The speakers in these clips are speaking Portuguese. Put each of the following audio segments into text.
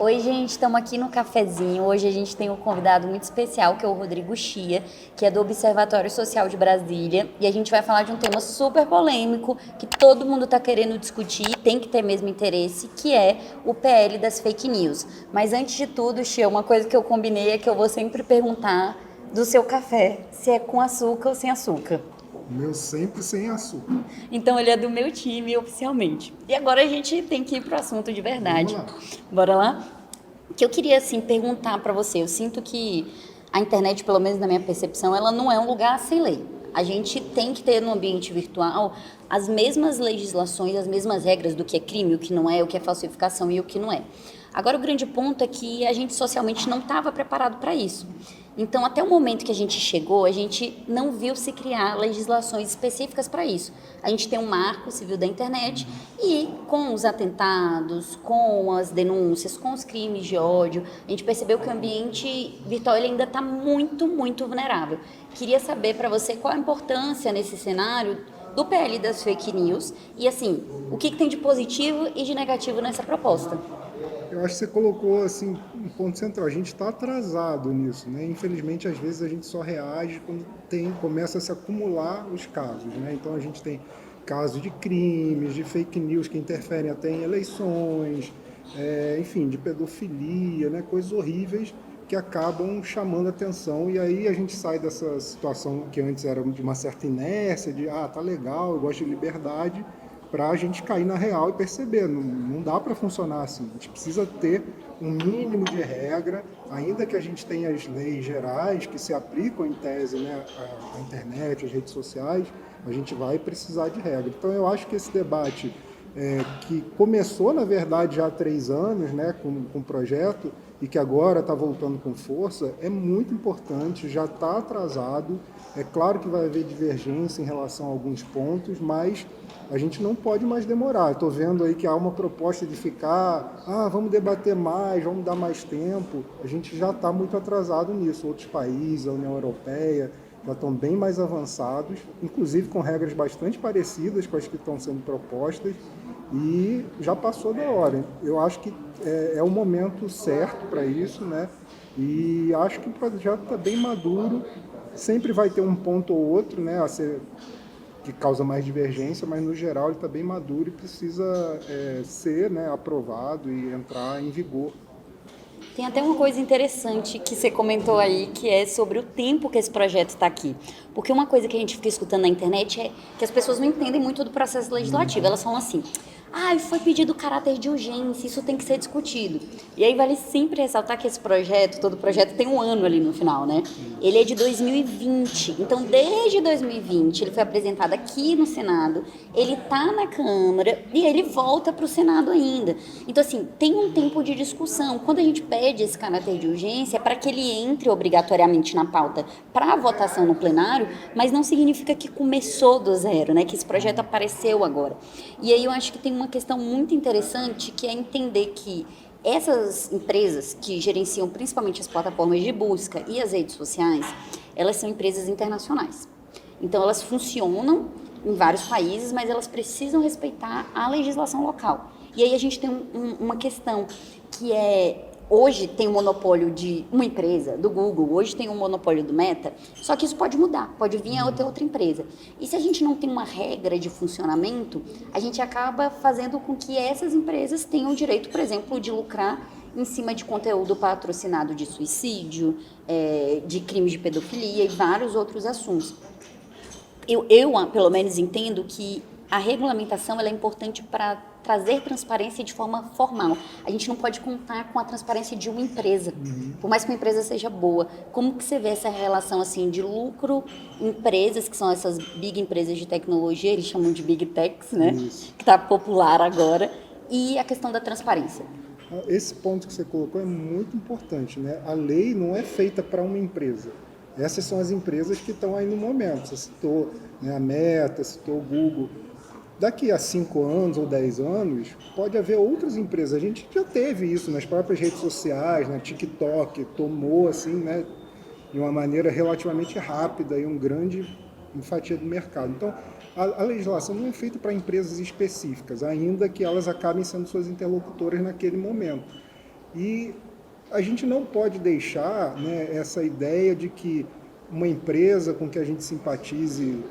Oi, gente, estamos aqui no cafezinho. Hoje a gente tem um convidado muito especial, que é o Rodrigo Chia, que é do Observatório Social de Brasília. E a gente vai falar de um tema super polêmico, que todo mundo está querendo discutir, tem que ter mesmo interesse, que é o PL das fake news. Mas antes de tudo, Chia, uma coisa que eu combinei é que eu vou sempre perguntar do seu café, se é com açúcar ou sem açúcar. O meu sempre sem açúcar. Então ele é do meu time oficialmente. E agora a gente tem que ir pro assunto de Vamos verdade. lá. Bora lá? Que eu queria assim perguntar para você. Eu sinto que a internet, pelo menos na minha percepção, ela não é um lugar sem lei. A gente tem que ter no ambiente virtual as mesmas legislações, as mesmas regras do que é crime, o que não é, o que é falsificação e o que não é. Agora o grande ponto é que a gente socialmente não estava preparado para isso. Então, até o momento que a gente chegou, a gente não viu se criar legislações específicas para isso. A gente tem um marco civil da internet e com os atentados, com as denúncias, com os crimes de ódio, a gente percebeu que o ambiente virtual ele ainda está muito, muito vulnerável. Queria saber para você qual a importância nesse cenário do PL das fake news e, assim, o que tem de positivo e de negativo nessa proposta. Eu acho que você colocou assim um ponto central. A gente está atrasado nisso, né? Infelizmente, às vezes a gente só reage quando começa a se acumular os casos, né? Então a gente tem casos de crimes, de fake news que interferem até em eleições, enfim, de pedofilia, né? Coisas horríveis que acabam chamando atenção e aí a gente sai dessa situação que antes era de uma certa inércia, de tá legal, eu gosto de liberdade, para a gente cair na real e perceber, não dá para funcionar assim. A gente precisa ter um mínimo de regra, ainda que a gente tenha as leis gerais que se aplicam em tese, né, à internet, às redes sociais, a gente vai precisar de regra. Então eu acho que esse debate que começou, na verdade, já há 3 anos, né, com o projeto, e que agora está voltando com força, é muito importante, já está atrasado. É claro que vai haver divergência em relação a alguns pontos, mas a gente não pode mais demorar. Estou vendo aí que há uma proposta de ficar, vamos debater mais, vamos dar mais tempo. A gente já está muito atrasado nisso. Outros países, a União Europeia, já estão bem mais avançados, inclusive com regras bastante parecidas com as que estão sendo propostas, e já passou da hora. Eu acho que é o momento certo para isso, né? E acho que o projeto está bem maduro. Sempre vai ter um ponto ou outro, né, que causa mais divergência, mas no geral ele está bem maduro e precisa ser, né, aprovado e entrar em vigor. Tem até uma coisa interessante que você comentou aí, que é sobre o tempo que esse projeto está aqui. Porque uma coisa que a gente fica escutando na internet é que as pessoas não entendem muito do processo legislativo. Elas falam assim, foi pedido caráter de urgência, isso tem que ser discutido. E aí vale sempre ressaltar que esse projeto, todo projeto tem um ano ali no final, né? Ele é de 2020, então desde 2020 ele foi apresentado aqui no Senado, ele tá na Câmara e ele volta para o Senado ainda. Então assim, tem um tempo de discussão. Quando a gente pede esse caráter de urgência é para que ele entre obrigatoriamente na pauta para a votação no plenário, mas não significa que começou do zero, né? Que esse projeto apareceu agora. E aí eu acho que tem uma questão muito interessante que é entender que essas empresas que gerenciam principalmente as plataformas de busca e as redes sociais, elas são empresas internacionais. Então elas funcionam em vários países, mas elas precisam respeitar a legislação local. E aí a gente tem uma questão que hoje tem um monopólio de uma empresa, do Google, hoje tem um monopólio do Meta, só que isso pode mudar, pode vir a outra empresa. E se a gente não tem uma regra de funcionamento, a gente acaba fazendo com que essas empresas tenham o direito, por exemplo, de lucrar em cima de conteúdo patrocinado de suicídio, de crimes de pedofilia e vários outros assuntos. Eu pelo menos, entendo que a regulamentação ela é importante para trazer transparência de forma formal. A gente não pode contar com a transparência de uma empresa, por mais que uma empresa seja boa. Como que você vê essa relação assim de lucro, empresas, que são essas big empresas de tecnologia, eles chamam de big techs, né? Isso. Que está popular agora, e a questão da transparência. Esse ponto que você colocou é muito importante, né? A lei não é feita para uma empresa. Essas são as empresas que estão aí no momento. Você citou, né, a Meta, citou o Google. Daqui a 5 anos ou 10 anos, pode haver outras empresas. A gente já teve isso nas próprias redes sociais, na TikTok, tomou assim, né, de uma maneira relativamente rápida e grande fatia do mercado. Então, a legislação não é feita para empresas específicas, ainda que elas acabem sendo suas interlocutoras naquele momento. E a gente não pode deixar, né, essa ideia de que uma empresa com que a gente simpatize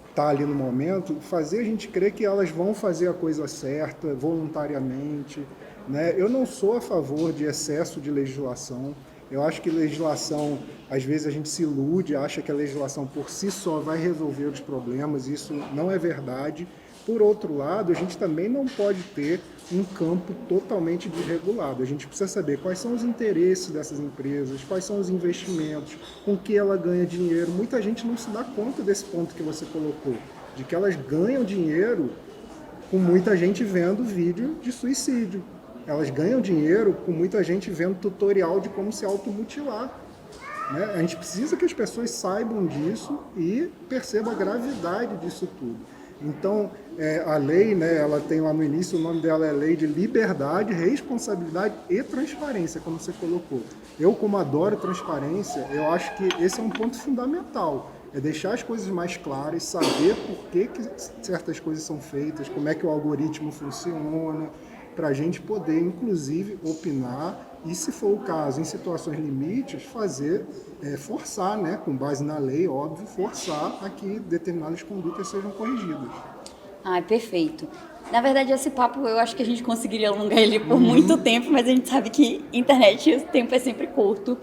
está ali no momento, fazer a gente crer que elas vão fazer a coisa certa voluntariamente, né? Eu não sou a favor de excesso de legislação. Eu acho que legislação, às vezes a gente se ilude, acha que a legislação por si só vai resolver os problemas, isso não é verdade. Por outro lado, a gente também não pode ter um campo totalmente desregulado. A gente precisa saber quais são os interesses dessas empresas, quais são os investimentos, com que ela ganha dinheiro. Muita gente não se dá conta desse ponto que você colocou, de que elas ganham dinheiro com muita gente vendo vídeo de suicídio. Elas ganham dinheiro com muita gente vendo tutorial de como se automutilar. Né? A gente precisa que as pessoas saibam disso e percebam a gravidade disso tudo. Então, a lei, né, ela tem lá no início, o nome dela é Lei de Liberdade, Responsabilidade e Transparência, como você colocou. Eu, como adoro transparência, eu acho que esse é um ponto fundamental. É deixar as coisas mais claras, saber por que certas coisas são feitas, como é que o algoritmo funciona, para a gente poder, inclusive, opinar e, se for o caso, em situações limites, forçar, né, com base na lei, óbvio, forçar a que determinadas condutas sejam corrigidas. Ah, perfeito. Na verdade, esse papo eu acho que a gente conseguiria alongar ele por muito tempo, mas a gente sabe que internet, o tempo é sempre curto.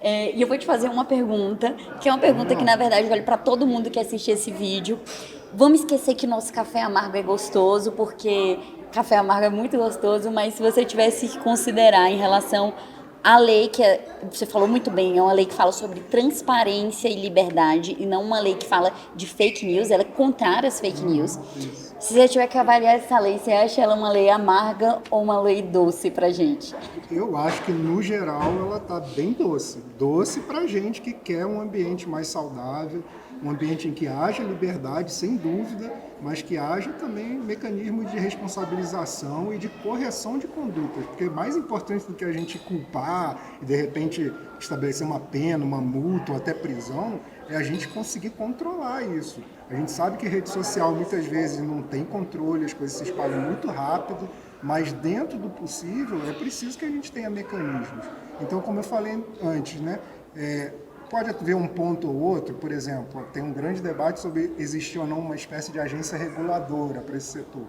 E eu vou te fazer uma pergunta, que é uma pergunta que, na verdade, vale para todo mundo que assiste esse vídeo. Vamos esquecer que nosso café amargo é gostoso, porque café amargo é muito gostoso, mas se você tivesse que considerar em relação à lei, você falou muito bem, é uma lei que fala sobre transparência e liberdade, e não uma lei que fala de fake news, ela é contrária às fake news. Se você tiver que avaliar essa lei, você acha ela uma lei amarga ou uma lei doce pra gente? Eu acho que, no geral, ela está bem doce. Doce para gente que quer um ambiente mais saudável, um ambiente em que haja liberdade, sem dúvida, mas que haja também mecanismos de responsabilização e de correção de condutas. Porque mais importante do que a gente culpar e, de repente, estabelecer uma pena, uma multa ou até prisão, é a gente conseguir controlar isso. A gente sabe que rede social muitas vezes não tem controle, as coisas se espalham muito rápido, mas dentro do possível é preciso que a gente tenha mecanismos. Então, como eu falei antes, né, pode haver um ponto ou outro, por exemplo, tem um grande debate sobre existir ou não uma espécie de agência reguladora para esse setor.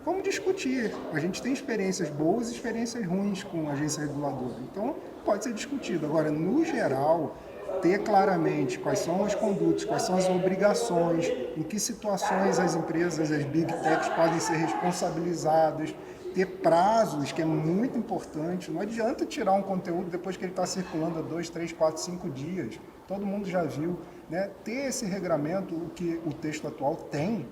Vamos discutir. A gente tem experiências boas e experiências ruins com agência reguladora. Então, pode ser discutido. Agora, no geral, ter claramente quais são as condutas, quais são as obrigações, em que situações as empresas, as big techs podem ser responsabilizadas, ter prazos, que é muito importante. Não adianta tirar um conteúdo depois que ele está circulando há 2, 3, 4, 5 dias. Todo mundo já viu. Né? Ter esse regramento, o que o texto atual tem,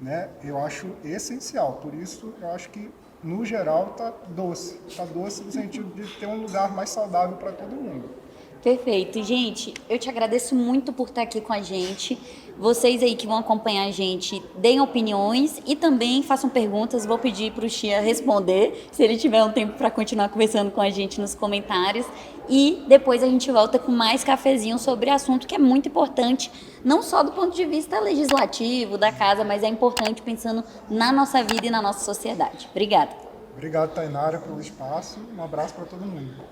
né? Eu acho essencial. Por isso, eu acho que, no geral, está doce. Está doce no sentido de ter um lugar mais saudável para todo mundo. Perfeito. Gente, eu te agradeço muito por estar aqui com a gente. Vocês aí que vão acompanhar a gente, deem opiniões e também façam perguntas. Vou pedir para o Chia responder, se ele tiver um tempo para continuar conversando com a gente nos comentários. E depois a gente volta com mais cafezinho sobre assunto que é muito importante, não só do ponto de vista legislativo da casa, mas é importante pensando na nossa vida e na nossa sociedade. Obrigada. Obrigado, Tainara, pelo espaço. Um abraço para todo mundo.